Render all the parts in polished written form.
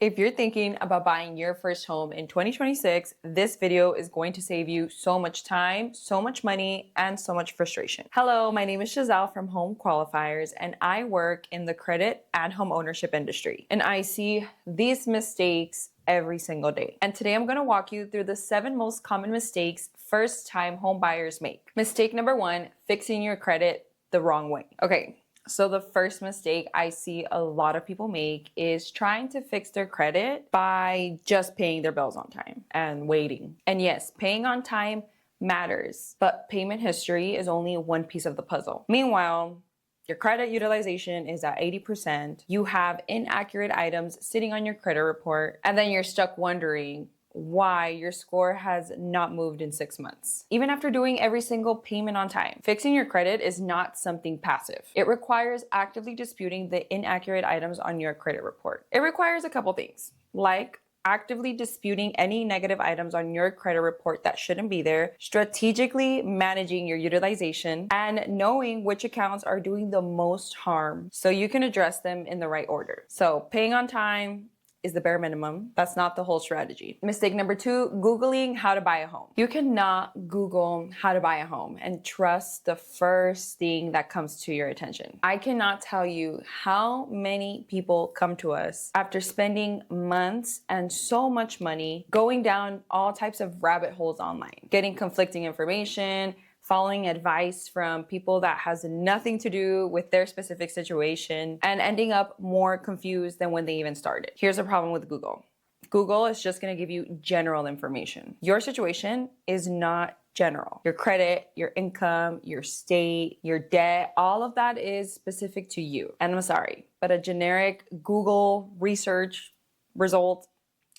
If you're thinking about buying your first home in 2026, this video is going to save you so much time, so much money, and so much frustration. Hello, my name is Giselle from HomeQualifiers, and I work in the credit and home ownership industry. And I see these mistakes every single day. And today I'm going to walk you through the 7 most common mistakes first-time home buyers make. Mistake number 1, fixing your credit the wrong way. Okay. So the first mistake I see a lot of people make is trying to fix their credit by just paying their bills on time and waiting. And yes, paying on time matters, but payment history is only one piece of the puzzle. Meanwhile, your credit utilization is at 80%, you have inaccurate items sitting on your credit report, and then you're stuck wondering why your score has not moved in 6 months, even after doing every single payment on time. Fixing your credit is not something passive. It requires actively disputing the inaccurate items on your credit report. It requires a couple things, like actively disputing any negative items on your credit report that shouldn't be there, strategically managing your utilization, and knowing which accounts are doing the most harm so you can address them in the right order. So paying on time is the bare minimum. That's not the whole strategy. Mistake number 2, Googling how to buy a home. You cannot Google how to buy a home and trust the first thing that comes to your attention. I cannot tell you how many people come to us after spending months and so much money going down all types of rabbit holes online, getting conflicting information, following advice from people that has nothing to do with their specific situation, and ending up more confused than when they even started. Here's the problem with Google. Google is just going to give you general information. Your situation is not general. Your credit, your income, your state, your debt, all of that is specific to you. And I'm sorry, but a generic Google research result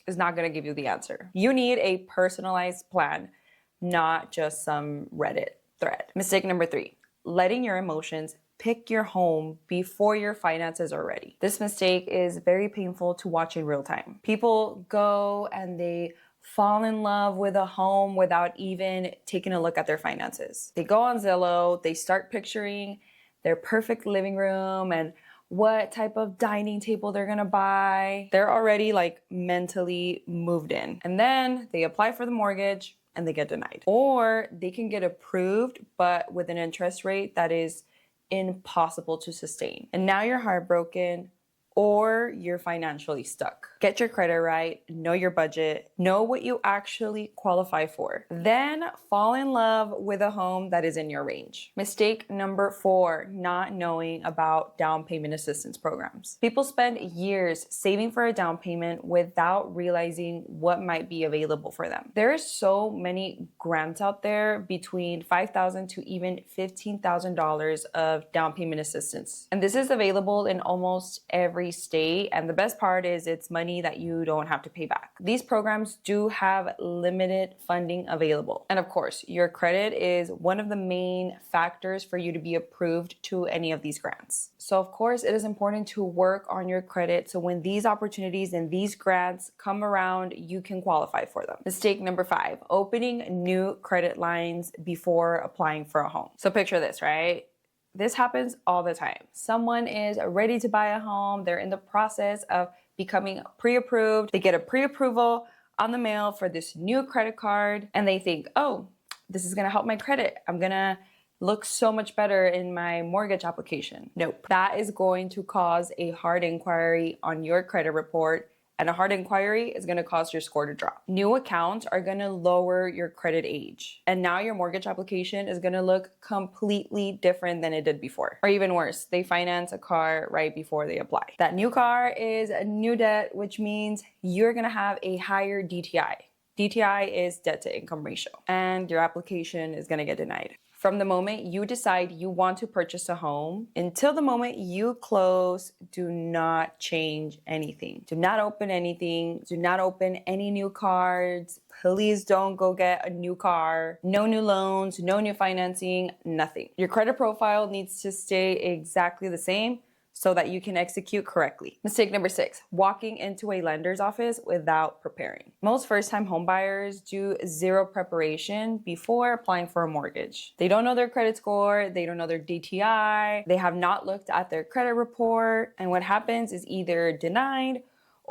is not going to give you the answer. You need a personalized plan, not just some Reddit thread. Mistake number 3, letting your emotions pick your home before your finances are ready. This mistake is very painful to watch in real time. People go and they fall in love with a home without even taking a look at their finances. They go on Zillow, they start picturing their perfect living room and what type of dining table they're gonna buy. They're already like mentally moved in. And then they apply for the mortgage and they get denied. Or they can get approved, but with an interest rate that is impossible to sustain. And now you're heartbroken or you're financially stuck. Get your credit right, know your budget, know what you actually qualify for. Then fall in love with a home that is in your range. Mistake number 4, not knowing about down payment assistance programs. People spend years saving for a down payment without realizing what might be available for them. There are so many grants out there between $5,000 to even $15,000 of down payment assistance. And this is available in almost every state, and the best part is it's money that you don't have to pay back. These programs do have limited funding available. And of course, your credit is one of the main factors for you to be approved to any of these grants. So of course, it is important to work on your credit so when these opportunities and these grants come around, you can qualify for them. Mistake number 5, opening new credit lines before applying for a home. So picture this, right? This happens all the time. Someone is ready to buy a home. They're in the process of becoming pre-approved. They get a pre-approval on the mail for this new credit card and they think, oh, this is gonna help my credit. I'm gonna look so much better in my mortgage application. Nope. That is going to cause a hard inquiry on your credit report, and a hard inquiry is going to cause your score to drop. New accounts are going to lower your credit age. And now your mortgage application is going to look completely different than it did before. Or even worse, they finance a car right before they apply. That new car is a new debt, which means you're going to have a higher DTI. DTI is debt to income ratio, and your application is going to get denied. From the moment you decide you want to purchase a home until the moment you close, do not change anything. Do not open anything. Do not open any new cards. Please don't go get a new car. No new loans, no new financing, nothing. Your credit profile needs to stay exactly the same so that you can execute correctly. Mistake number 6, walking into a lender's office without preparing. Most first-time homebuyers do zero preparation before applying for a mortgage. They don't know their credit score, they don't know their DTI, they have not looked at their credit report, and what happens is either denied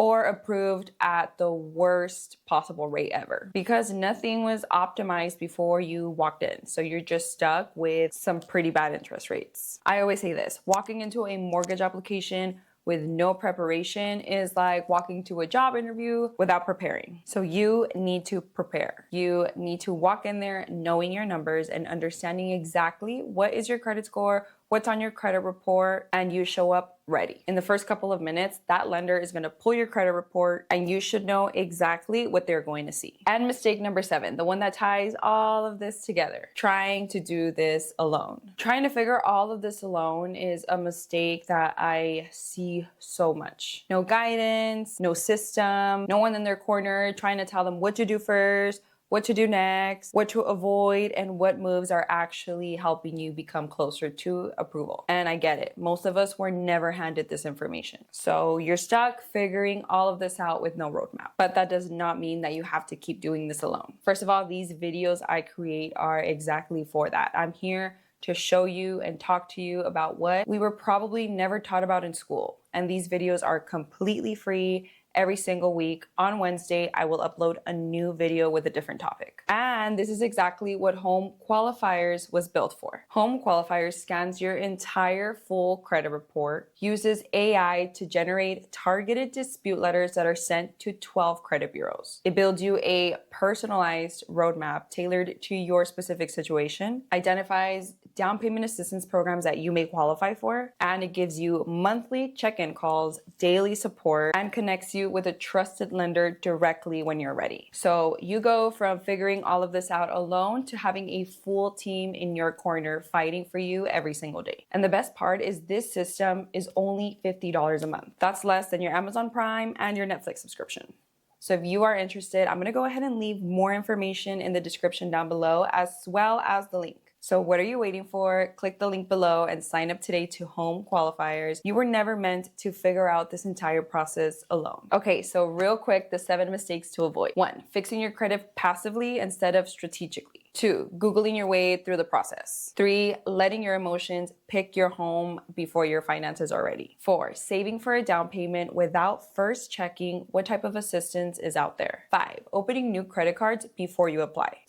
or approved at the worst possible rate ever because nothing was optimized before you walked in. So you're just stuck with some pretty bad interest rates. I always say this, walking into a mortgage application with no preparation is like walking to a job interview without preparing. So you need to prepare. You need to walk in there knowing your numbers and understanding exactly what is your credit score, what's on your credit report, and you show up ready. In the first couple of minutes, that lender is going to pull your credit report and you should know exactly what they're going to see. And mistake number 7, the one that ties all of this together, trying to do this alone. Trying to figure all of this alone is a mistake that I see so much. No guidance, no system, no one in their corner trying to tell them what to do first, what to do next, what to avoid, and what moves are actually helping you become closer to approval. And I get it. Most of us were never handed this information. So you're stuck figuring all of this out with no roadmap. But that does not mean that you have to keep doing this alone. First of all, these videos I create are exactly for that. I'm here to show you and talk to you about what we were probably never taught about in school. And these videos are completely free. Every single week on Wednesday, I will upload a new video with a different topic. And this is exactly what HomeQualifiers was built for. HomeQualifiers scans your entire full credit report, uses AI to generate targeted dispute letters that are sent to 12 credit bureaus. It builds you a personalized roadmap tailored to your specific situation, identifies down payment assistance programs that you may qualify for, and it gives you monthly check-in calls, daily support, and connects you with a trusted lender directly when you're ready. So you go from figuring all of this out alone to having a full team in your corner fighting for you every single day. And the best part is this system is only $50 a month. That's less than your Amazon Prime and your Netflix subscription. So if you are interested, I'm gonna go ahead and leave more information in the description down below as well as the link. So what are you waiting for? Click the link below and sign up today to HomeQualifiers. You were never meant to figure out this entire process alone. Okay, so real quick, the 7 mistakes to avoid. 1, fixing your credit passively instead of strategically. 2, Googling your way through the process. 3, letting your emotions pick your home before your finances are ready. 4, saving for a down payment without first checking what type of assistance is out there. 5, opening new credit cards before you apply.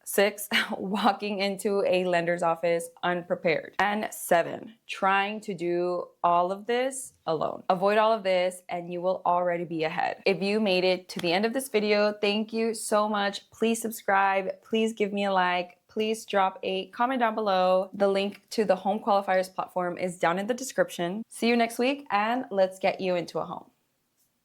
6, walking into a lender's office unprepared. And 7, trying to do all of this alone. Avoid all of this and you will already be ahead. If you made it to the end of this video, thank you so much. Please subscribe. Please give me a like. Please drop a comment down below. The link to the HomeQualifiers platform is down in the description. See you next week and let's get you into a home.